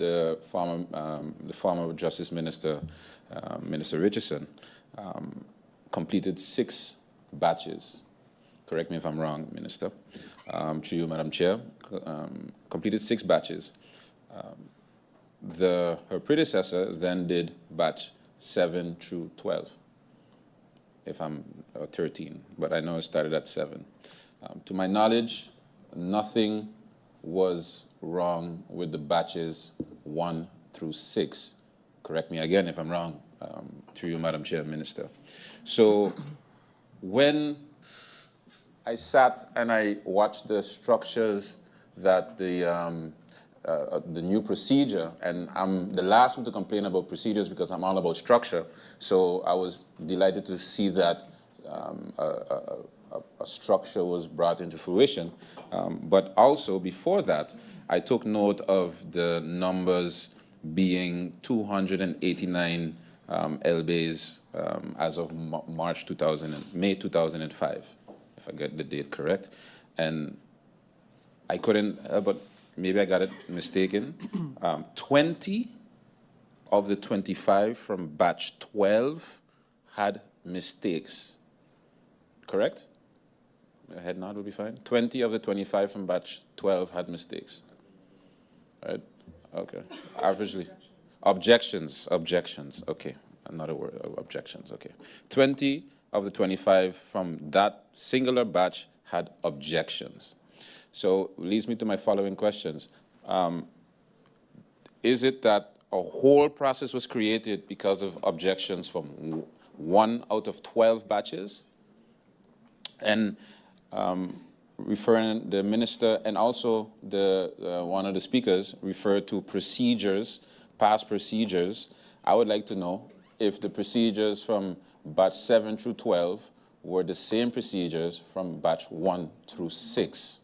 the former Justice Minister, Minister Richardson, completed 6 batches. Correct me if I'm wrong, Minister. To you, Madam Chair, completed 6 batches. Her predecessor then did batch 7 through 12, if I'm 13, but I know it started at 7. To my knowledge, nothing was wrong with the batches 1 through 6. Correct me again if I'm wrong, through you, Madam Chair, Minister. So when I sat and I watched the structures that the new procedure, and I'm the last one to complain about procedures because I'm all about structure, so I was delighted to see that a structure was brought into fruition. But also before that, I took note of the numbers being 289 LBAs as of May 2005, if I get the date correct. And I couldn't, but maybe I got it mistaken. 20 of the 25 from batch 12 had mistakes, correct? A head nod would be fine. 20 of the 25 from batch 12 had mistakes, right? Okay, averagely. Objections, okay. Another word, objections, okay. 20 of the 25 from that singular batch had objections. So leads me to my following questions. Is it that a whole process was created because of objections from 1 out of 12 batches? And referring the minister and also one of the speakers referred to procedures, past procedures. I would like to know if the procedures from batch 7 through 12 were the same procedures from batch 1 through 6.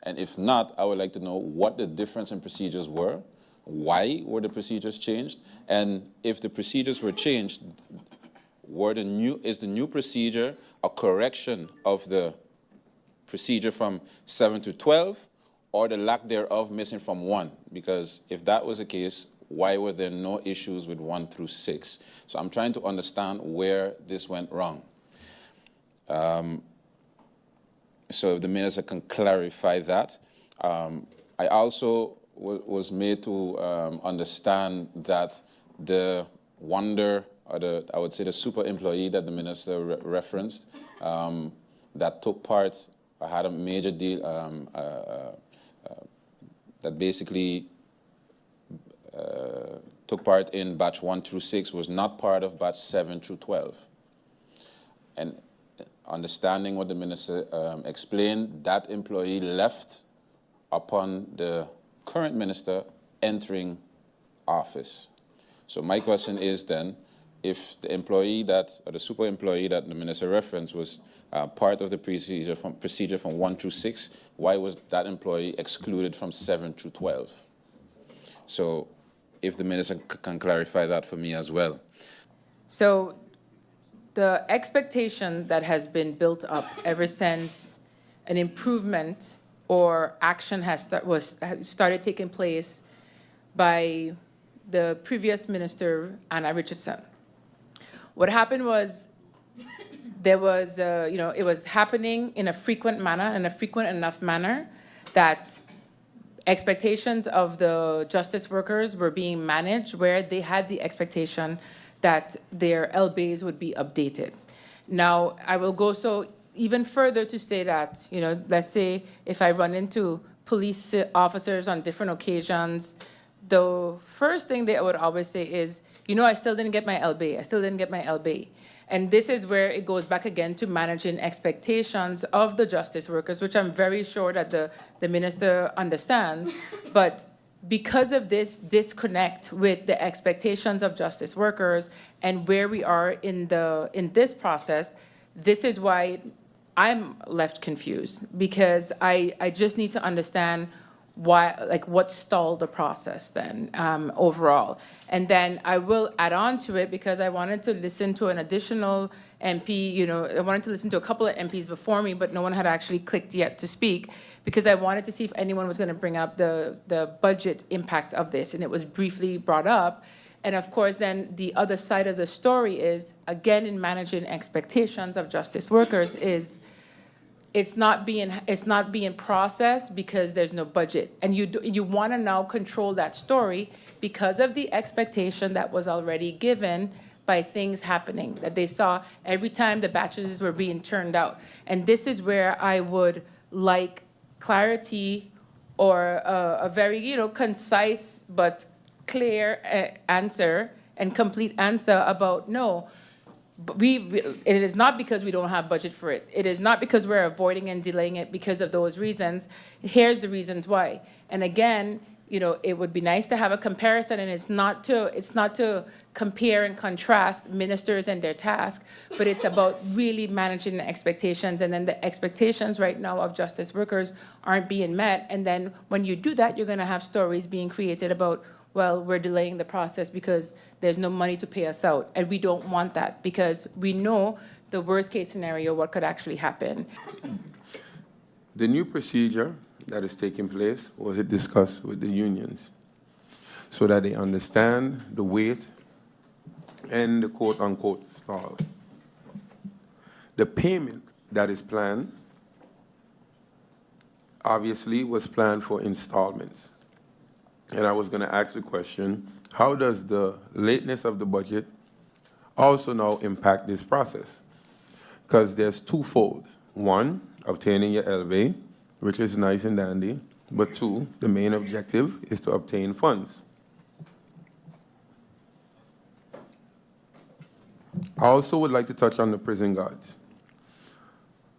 And if not, I would like to know what the difference in procedures were, why were the procedures changed, and if the procedures were changed, is the new procedure a correction of the procedure from 7 to 12, or the lack thereof missing from 1? Because if that was the case, why were there no issues with 1 through 6? So I'm trying to understand where this went wrong. So if the minister can clarify that. I also was made to understand that the wonder, or I would say the super employee that the minister referenced, that took part, had a major deal, that basically took part in batch 1 through 6 was not part of batch 7 through 12. And understanding what the minister explained, that employee left upon the current minister entering office. So my question is then, if the employee or the super employee that the minister referenced was part of the procedure from 1 through 6, why was that employee excluded from 7 through 12? So if the minister can clarify that for me as well. So the expectation that has been built up ever since an improvement or action has started taking place by the previous minister, Anna Richardson. What happened was there was, it was happening in a frequent manner, in a frequent enough manner that expectations of the justice workers were being managed where they had the expectation that their LBAs would be updated. Now, I will go so even further to say that, let's say if I run into police officers on different occasions, the first thing they would always say is, I still didn't get my LBA, I still didn't get my LBA. And this is where it goes back again to managing expectations of the justice workers, which I'm very sure that the minister understands. But because of this disconnect with the expectations of justice workers and where we are in this process, this is why I'm left confused, because I just need to understand why, like, what stalled the process then, overall. And then I will add on to it, because I wanted to listen to an additional MP, I wanted to listen to a couple of MPs before me, but no one had actually clicked yet to speak, because I wanted to see if anyone was gonna bring up the budget impact of this, and it was briefly brought up. And of course, then the other side of the story is, again, in managing expectations of justice workers, is it's not being processed because there's no budget. And you want to now control that story because of the expectation that was already given by things happening that they saw every time the batches were being turned out. And this is where I would like clarity, or a very, concise but clear answer and complete answer about, no, but it is not because we don't have budget for it. It is not because we're avoiding and delaying it because of those reasons. Here's the reasons why. And again, it would be nice to have a comparison, and it's not to compare and contrast ministers and their task, but it's about really managing the expectations. And then the expectations right now of justice workers aren't being met. And then when you do that, you're gonna have stories being created about, well, we're delaying the process because there's no money to pay us out. And we don't want that, because we know the worst case scenario, what could actually happen. The new procedure that is taking place, was it discussed with the unions so that they understand the weight and the quote-unquote stall? The payment that is planned obviously was planned for installments. And I was going to ask the question, how does the lateness of the budget also now impact this process? Because there's twofold. One, obtaining your LV, which is nice and dandy, but two, the main objective is to obtain funds. I also would like to touch on the prison guards.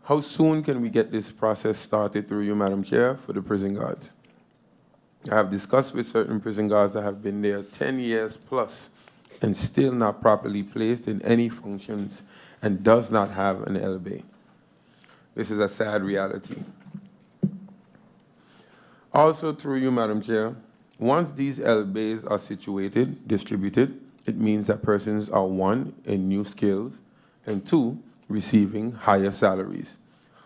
How soon can we get this process started through you, Madam Chair, for the prison guards? I have discussed with certain prison guards that have been there 10 years plus and still not properly placed in any functions and does not have an LB. This is a sad reality. Also, through you, Madam Chair, once these LBs are distributed, it means that persons are, one, in new skills, and two, receiving higher salaries.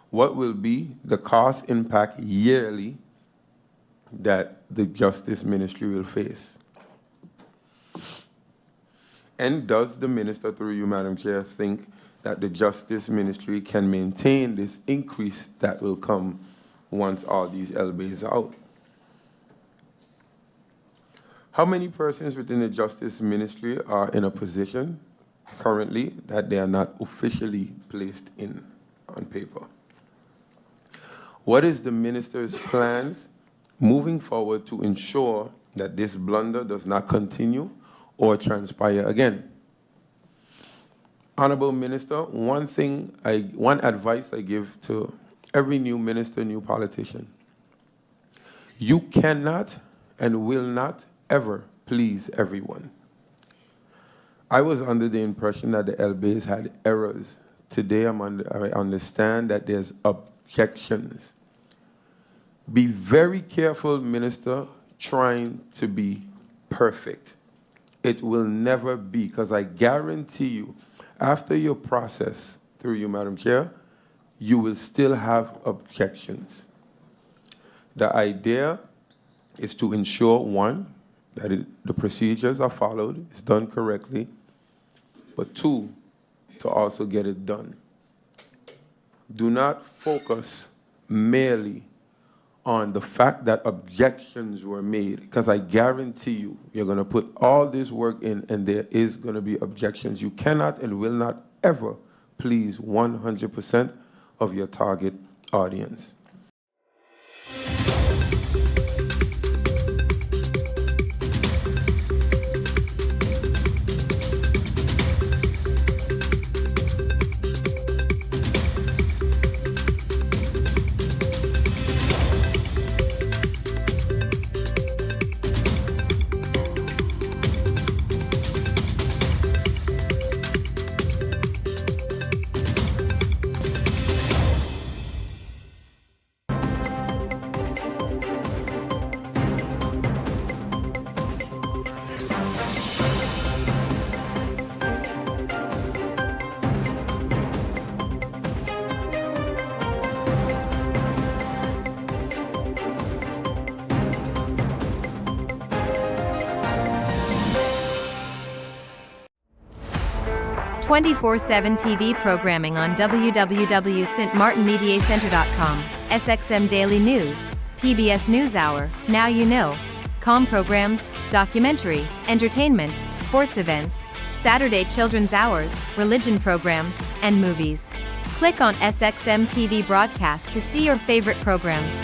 What will be the cost impact yearly that the Justice Ministry will face? And does the Minister, through you, Madam Chair, think that the Justice Ministry can maintain this increase that will come once all these LBs are out? How many persons within the Justice Ministry are in a position currently that they are not officially placed in on paper? What is the Minister's plans moving forward to ensure that this blunder does not continue or transpire again? Honorable Minister, one advice I give to every new minister, new politician: you cannot and will not ever please everyone. I was under the impression that the LBs had errors. Today I understand that there's objections. Be very careful, Minister, trying to be perfect. It will never be, because I guarantee you, after your process, through you, Madam Chair, you will still have objections. The idea is to ensure, one, that the procedures are followed, it's done correctly, but two, to also get it done. Do not focus merely on the fact that objections were made, because I guarantee you, you're going to put all this work in and there is going to be objections. You cannot and will not ever please 100% of your target audience. 24/7 TV programming on www.stmartinmediacenter.com, SXM Daily News, PBS NewsHour, Now You Know, com programs, documentary, entertainment, sports events, Saturday children's hours, religion programs, and movies. Click on SXM TV broadcast to see your favorite programs.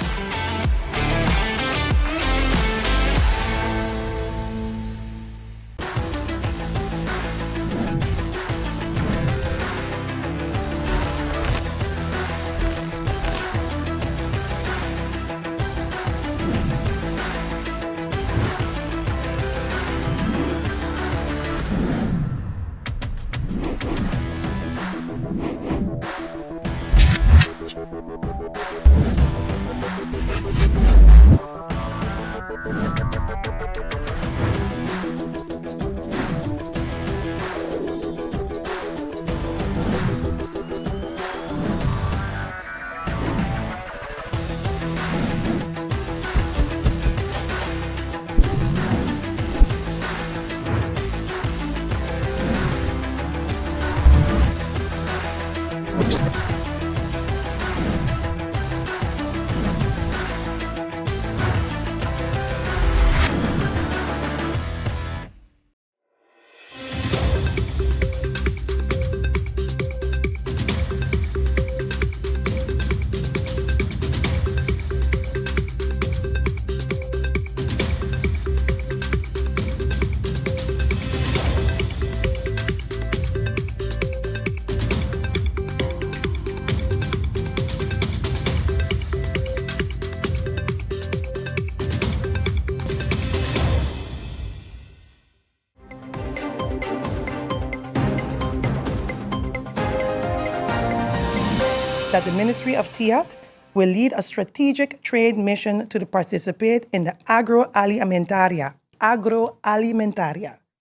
That the Ministry of TIAT will lead a strategic trade mission to participate in the Agroalimentaria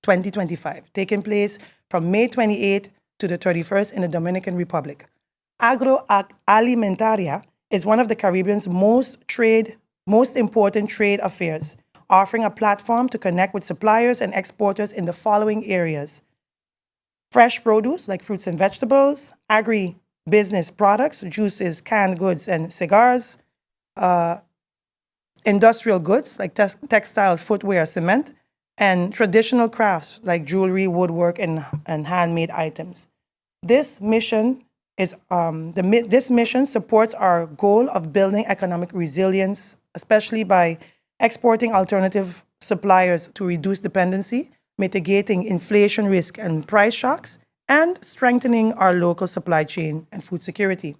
2025, taking place from May 28th to the 31st in the Dominican Republic. Agroalimentaria is one of the Caribbean's most important trade affairs, offering a platform to connect with suppliers and exporters in the following areas: fresh produce like fruits and vegetables, agri-business products, juices, canned goods, and cigars, industrial goods like textiles, footwear, cement, and traditional crafts like jewelry, woodwork, and handmade items. This mission this mission supports our goal of building economic resilience, especially by exporting alternative suppliers to reduce dependency, mitigating inflation risk and price shocks, and strengthening our local supply chain and food security.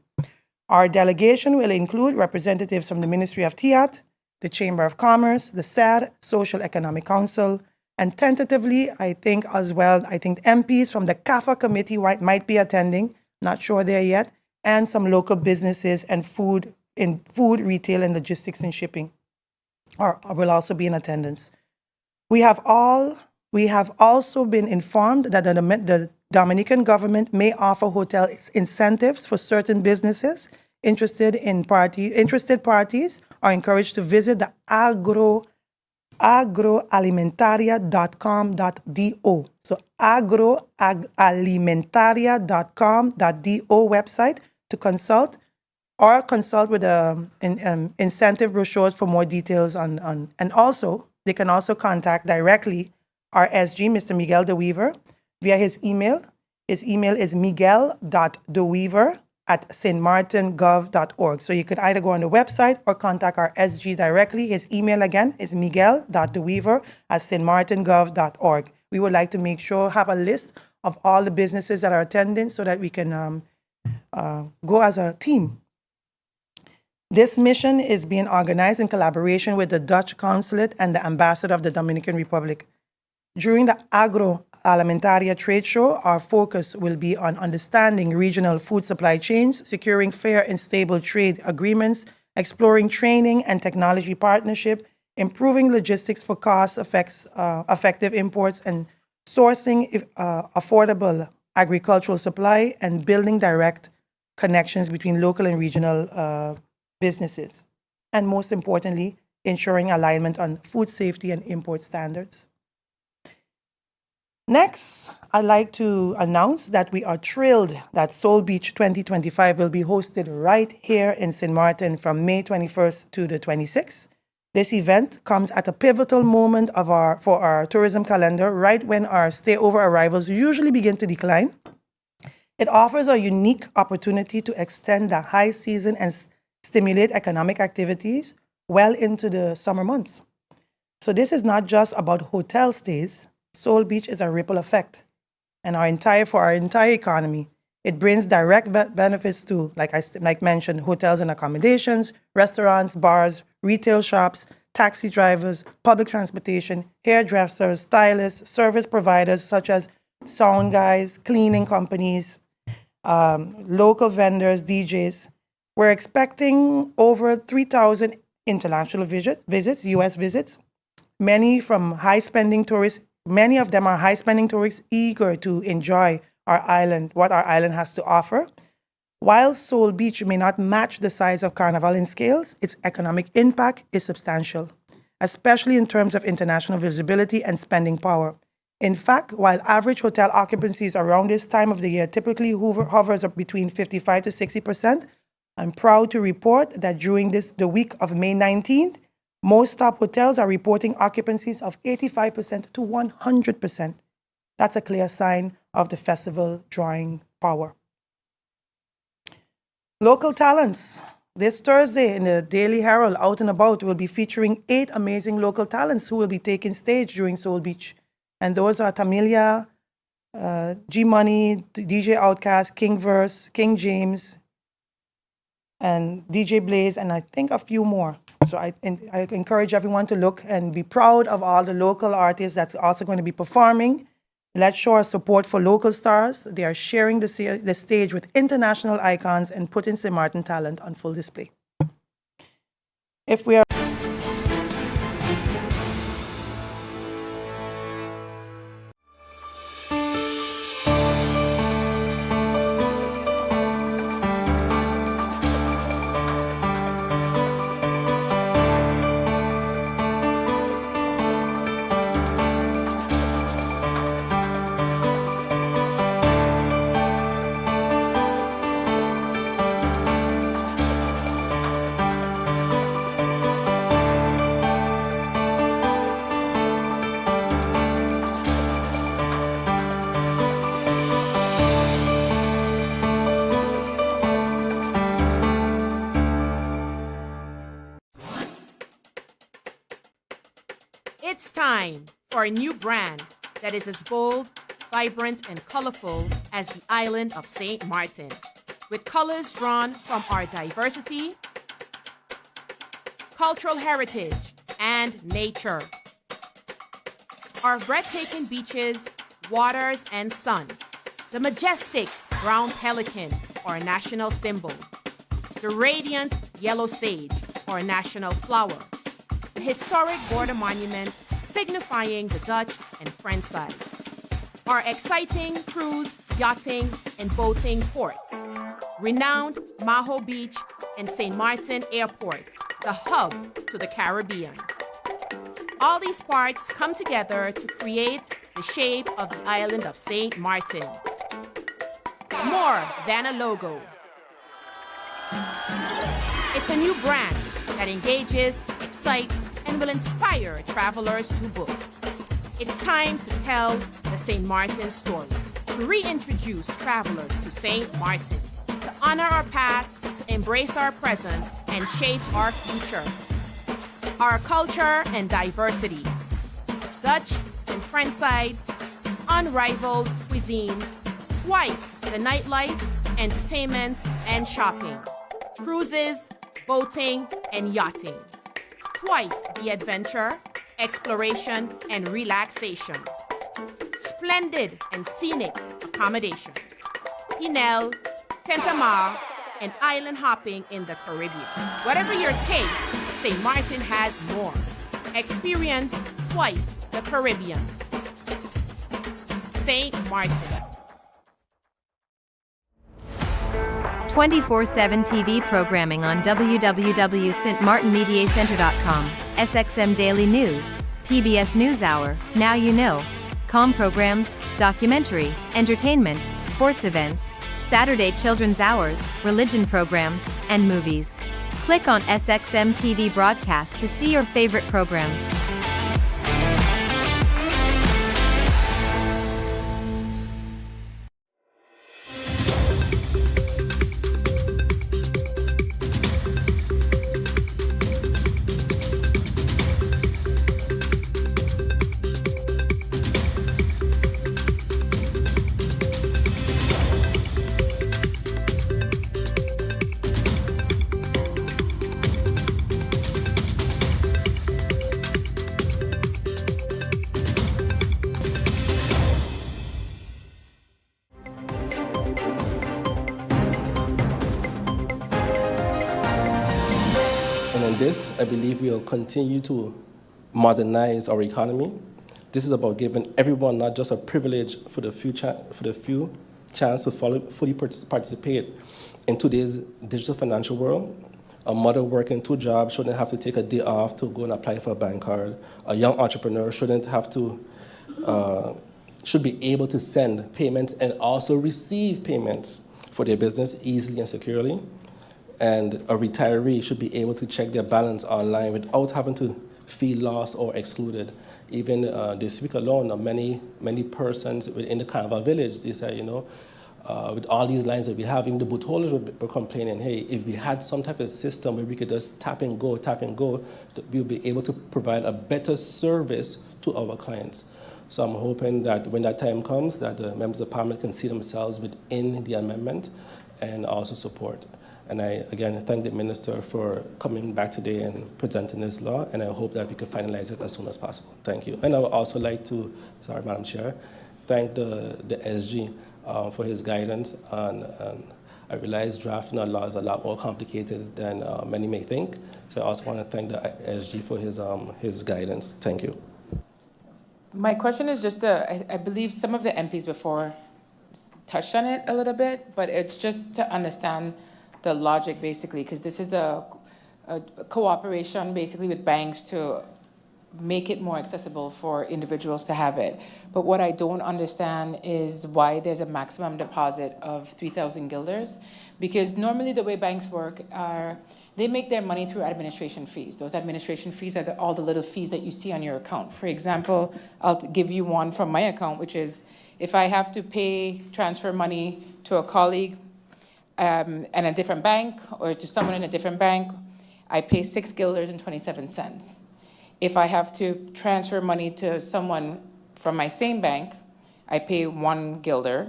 Our delegation will include representatives from the Ministry of TIAT, the Chamber of Commerce, the SAD, Social Economic Council, and tentatively, I think MPs from the CAFA committee might be attending, not sure there yet, and some local businesses and food, retail, and logistics and shipping will also be in attendance. We have also been informed that the Dominican government may offer hotel incentives for certain businesses. Interested parties are encouraged to visit the agroalimentaria.com.do. So agroalimentaria.com.do website to consult with incentive brochures for more details on and also they can also contact directly our SG, Mr. Miguel De Weaver, via his email. His email is miguel.deweaver@stmartingov.org. So you could either go on the website or contact our SG directly. His email again is miguel.deweaver@stmartingov.org. We would like to have a list of all the businesses that are attending so that we can go as a team. This mission is being organized in collaboration with the Dutch Consulate and the Ambassador of the Dominican Republic. During the Agroalimentaria Trade Show, our focus will be on understanding regional food supply chains, securing fair and stable trade agreements, exploring training and technology partnership, improving logistics for cost-effective imports, and sourcing affordable agricultural supply, and building direct connections between local and regional businesses. And most importantly, ensuring alignment on food safety and import standards. Next, I'd like to announce that we are thrilled that Soul Beach 2025 will be hosted right here in St. Martin from May 21st to the 26th. This event comes at a pivotal moment for our tourism calendar, right when our stay-over arrivals usually begin to decline. It offers a unique opportunity to extend the high season and stimulate economic activities well into the summer months. So this is not just about hotel stays. Soul Beach is a ripple effect, and for our entire economy. It brings direct benefits to, like mentioned, hotels and accommodations, restaurants, bars, retail shops, taxi drivers, public transportation, hairdressers, stylists, service providers such as sound guys, cleaning companies, local vendors, DJs. We're expecting over 3,000 international visits, U.S. visits, many of them are high-spending tourists eager to enjoy our island, what our island has to offer. While Soul Beach may not match the size of Carnival in scales, its economic impact is substantial, especially in terms of international visibility and spending power. In fact, while average hotel occupancies around this time of the year typically hovers up between 55 to 60%, I'm proud to report that during the week of May 19th, most top hotels are reporting occupancies of 85% to 100%. That's a clear sign of the festival drawing power. Local talents. This Thursday in the Daily Herald, Out and About, will be featuring 8 amazing local talents who will be taking stage during Soul Beach. And those are Tamilia, G-Money, DJ Outcast, King Verse, King James, and DJ Blaze, and I think a few more. So I encourage everyone to look and be proud of all the local artists that's also going to be performing. Let's show our support for local stars. They are sharing the stage with international icons and putting St. Martin talent on full display. If we are It's time for a new brand that is as bold, vibrant, and colorful as the island of St. Martin, with colors drawn from our diversity, cultural heritage, and nature. Our breathtaking beaches, waters, and sun, the majestic brown pelican, our national symbol, the radiant yellow sage, our national flower, the historic border monument signifying the Dutch and French sides, our exciting cruise, yachting, and boating ports, renowned Maho Beach and St. Martin Airport, the hub to the Caribbean. All these parts come together to create the shape of the island of St. Martin. More than a logo. It's a new brand that engages, excites, and will inspire travelers to book. It's time to tell the St. Martin story, to reintroduce travelers to St. Martin, to honor our past, to embrace our present, and shape our future. Our culture and diversity, Dutch and French sides, unrivaled cuisine, twice the nightlife, entertainment, and shopping, cruises, boating, and yachting, twice the adventure, exploration, and relaxation, splendid and scenic accommodations, Pinel, Tentamar, and island hopping in the Caribbean. Whatever your taste, St. Martin has more. Experience twice the Caribbean. St. Martin. 24/7 TV programming on www.stmartinmediacenter.com, SXM Daily News, PBS NewsHour, Now You Know, programs, documentary, entertainment, sports events, Saturday children's hours, religion programs, and movies. Click on SXM TV broadcast to see your favorite programs. And in this, I believe we'll continue to modernize our economy. This is about giving everyone not just a privilege for the few chance to fully participate in today's digital financial world. A mother working 2 jobs shouldn't have to take a day off to go and apply for a bank card. A young entrepreneur shouldn't have to, should be able to send payments and also receive payments for their business easily and securely. And a retiree should be able to check their balance online without having to feel lost or excluded. Even this week alone, many persons within the Carnival Village, they say, with all these lines that we have, even the boot holders were complaining, hey, if we had some type of system where we could just tap and go, we'll be able to provide a better service to our clients. So I'm hoping that when that time comes, that the members of Parliament can see themselves within the amendment and also support. And I, again, thank the Minister for coming back today and presenting this law, and I hope that we can finalize it as soon as possible. Thank you. And I would also like to, sorry, Madam Chair, thank the SG for his guidance. And I realize drafting a law is a lot more complicated than many may think. So I also want to thank the SG for his guidance. Thank you. My question is just, I believe some of the MPs before touched on it a little bit, but it's just to understand the logic basically, because this is a cooperation basically with banks to make it more accessible for individuals to have it. But what I don't understand is why there's a maximum deposit of 3,000 guilders, because normally the way banks work are, they make their money through administration fees. Those administration fees are all the little fees that you see on your account. For example, I'll give you one from my account, which is if I have to transfer money to a colleague in a different bank or to someone in a different bank, I pay 6 guilders and 27 cents. If I have to transfer money to someone from my same bank, I pay 1 guilder.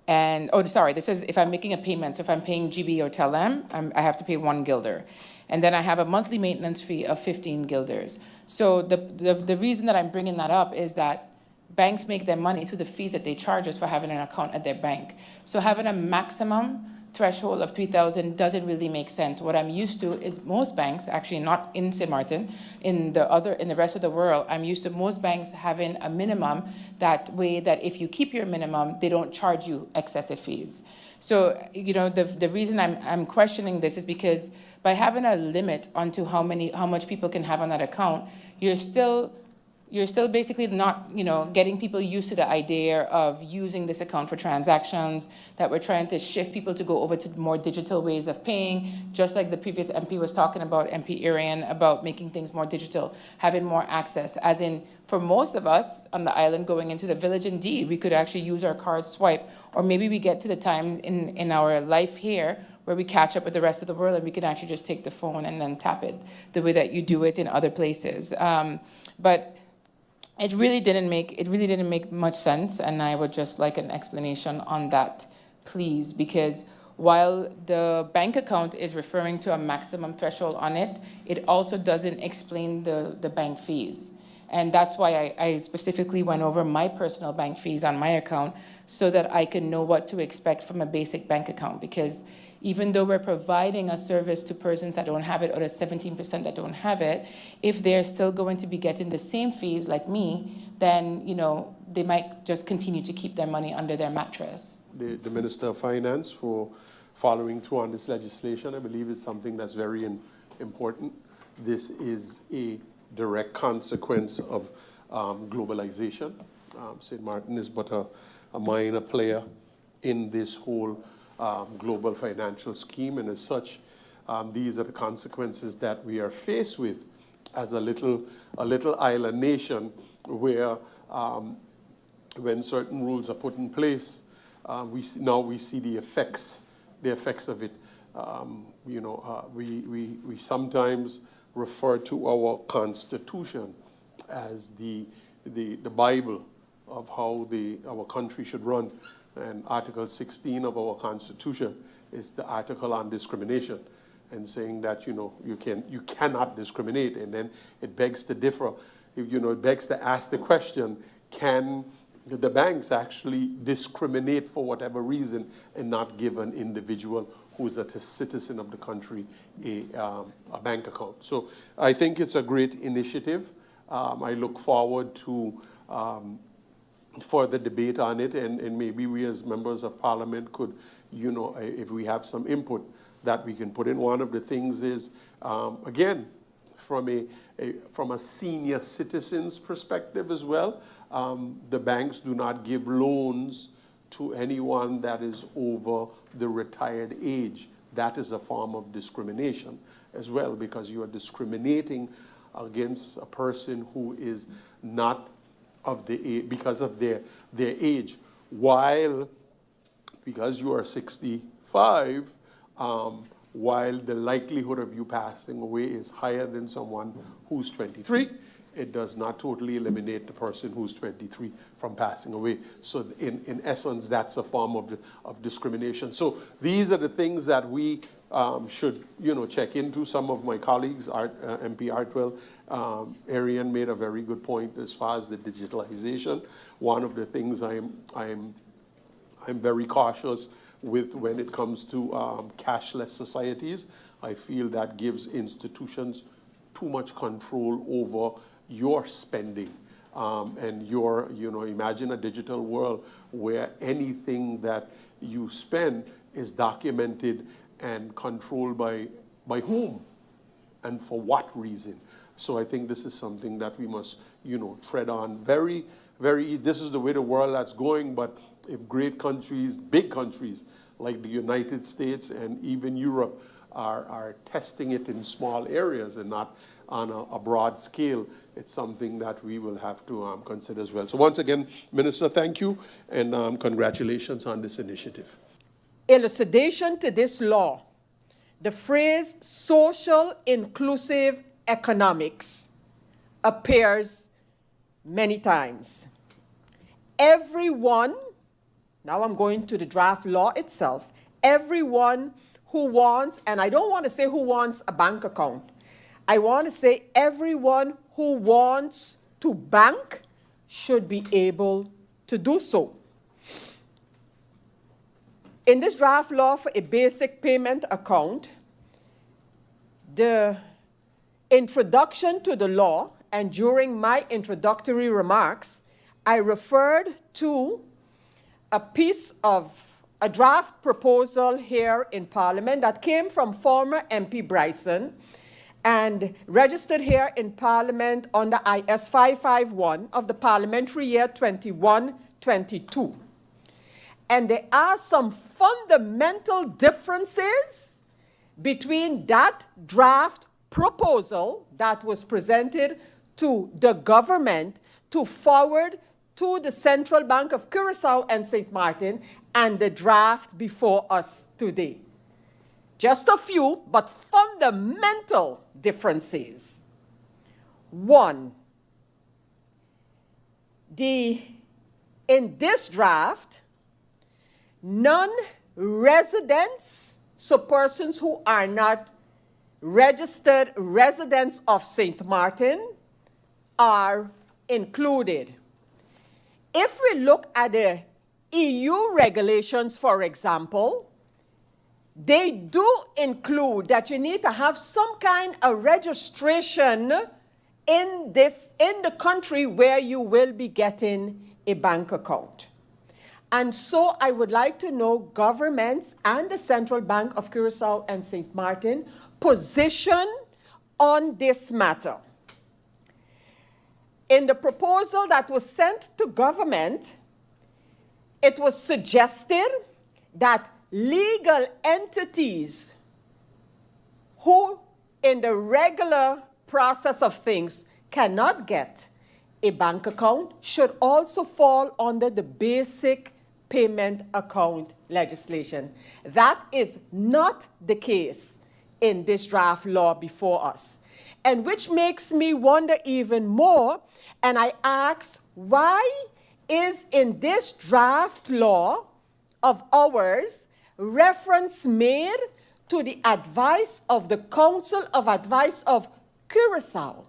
And, oh, sorry, this is if I'm making a payment. So if I'm paying GB or Telem, I have to pay 1 guilder. And then I have a monthly maintenance fee of 15 guilders. So the reason that I'm bringing that up is that banks make their money through the fees that they charge us for having an account at their bank. So having a maximum threshold of 3,000 doesn't really make sense. What I'm used to is most banks, actually not in St. Martin, in the rest of the world, I'm used to most banks having a minimum that way that if you keep your minimum, they don't charge you excessive fees. So, the reason I'm questioning this is because by having a limit onto how much people can have on that account, you're still basically not, getting people used to the idea of using this account for transactions, that we're trying to shift people to go over to more digital ways of paying, just like the previous MP was talking about, MP Arian, about making things more digital, having more access. As in, for most of us on the island going into the village, indeed, we could actually use our card swipe, or maybe we get to the time in our life here where we catch up with the rest of the world and we can actually just take the phone and then tap it the way that you do it in other places. But it really didn't make much sense, and I would just like an explanation on that, please, because while the bank account is referring to a maximum threshold on it, it also doesn't explain the bank fees. And that's why I specifically went over my personal bank fees on my account so that I can know what to expect from a basic bank account, because even though we're providing a service to persons that don't have it, or the 17% that don't have it, if they're still going to be getting the same fees like me, then they might just continue to keep their money under their mattress. The Minister of Finance for following through on this legislation. I believe is something that's very important. This is a direct consequence of globalization. St. Martin is but a minor player in this whole global financial scheme, and as such, these are the consequences that we are faced with as a little island nation, where when certain rules are put in place, we see the effects of it. We sometimes refer to our Constitution as the Bible of how our country should run. And Article 16 of our Constitution is the article on discrimination, and saying that you cannot discriminate. And then it begs to differ. It begs to ask the question: can the banks actually discriminate for whatever reason and not give an individual who's a citizen of the country a bank account? So I think it's a great initiative. I look forward to further debate on it, and maybe we as members of parliament could, if we have some input that we can put in. One of the things is, again, from a senior citizen's perspective as well, the banks do not give loans to anyone that is over the retired age. That is a form of discrimination as well, because you are discriminating against a person who is not of the age, because of their age, while because you are 65, while the likelihood of you passing away is higher than someone who's 23, it does not totally eliminate the person who's 23 from passing away. So in essence, that's a form of discrimination. So these are the things that we should check into. Some of my colleagues, MP Artwell, Arian made a very good point as far as the digitalization. One of the things I'm very cautious with when it comes to cashless societies. I feel that gives institutions too much control over your spending. And imagine a digital world where anything that you spend is documented and controlled by whom and for what reason. So I think this is something that we must, tread on very, very. This is the way the world that's going. But if great countries, big countries like the United States and even Europe are testing it in small areas and not on a broad scale, it's something that we will have to consider as well. So once again, Minister, thank you, and congratulations on this initiative. Elucidation to this law, the phrase social inclusive economics appears many times. Everyone, now I'm going to the draft law itself, everyone who wants, and I don't want to say who wants a bank account, I want to say everyone who wants to bank should be able to do so. In this draft law for a basic payment account, the introduction to the law, and during my introductory remarks, I referred to a draft proposal here in Parliament that came from former MP Bryson and registered here in Parliament under IS 551 of the parliamentary year 21-22. And there are some fundamental differences between that draft proposal that was presented to the government to forward to the Central Bank of Curaçao and St. Martin and the draft before us today. Just a few, but fundamental differences. One, in this draft, non-residents, so persons who are not registered residents of St. Martin, are included. If we look at the EU regulations, for example, they do include that you need to have some kind of registration in the country where you will be getting a bank account. And so I would like to know governments and the Central Bank of Curaçao and St. Martin position on this matter. in the proposal that was sent to government, it was suggested that legal entities who in the regular process of things cannot get a bank account should also fall under the basic payment account legislation. That is not the case in this draft law before us. And which makes me wonder even more, and I ask, why is in this draft law of ours reference made to the advice of the Council of Advice of Curaçao?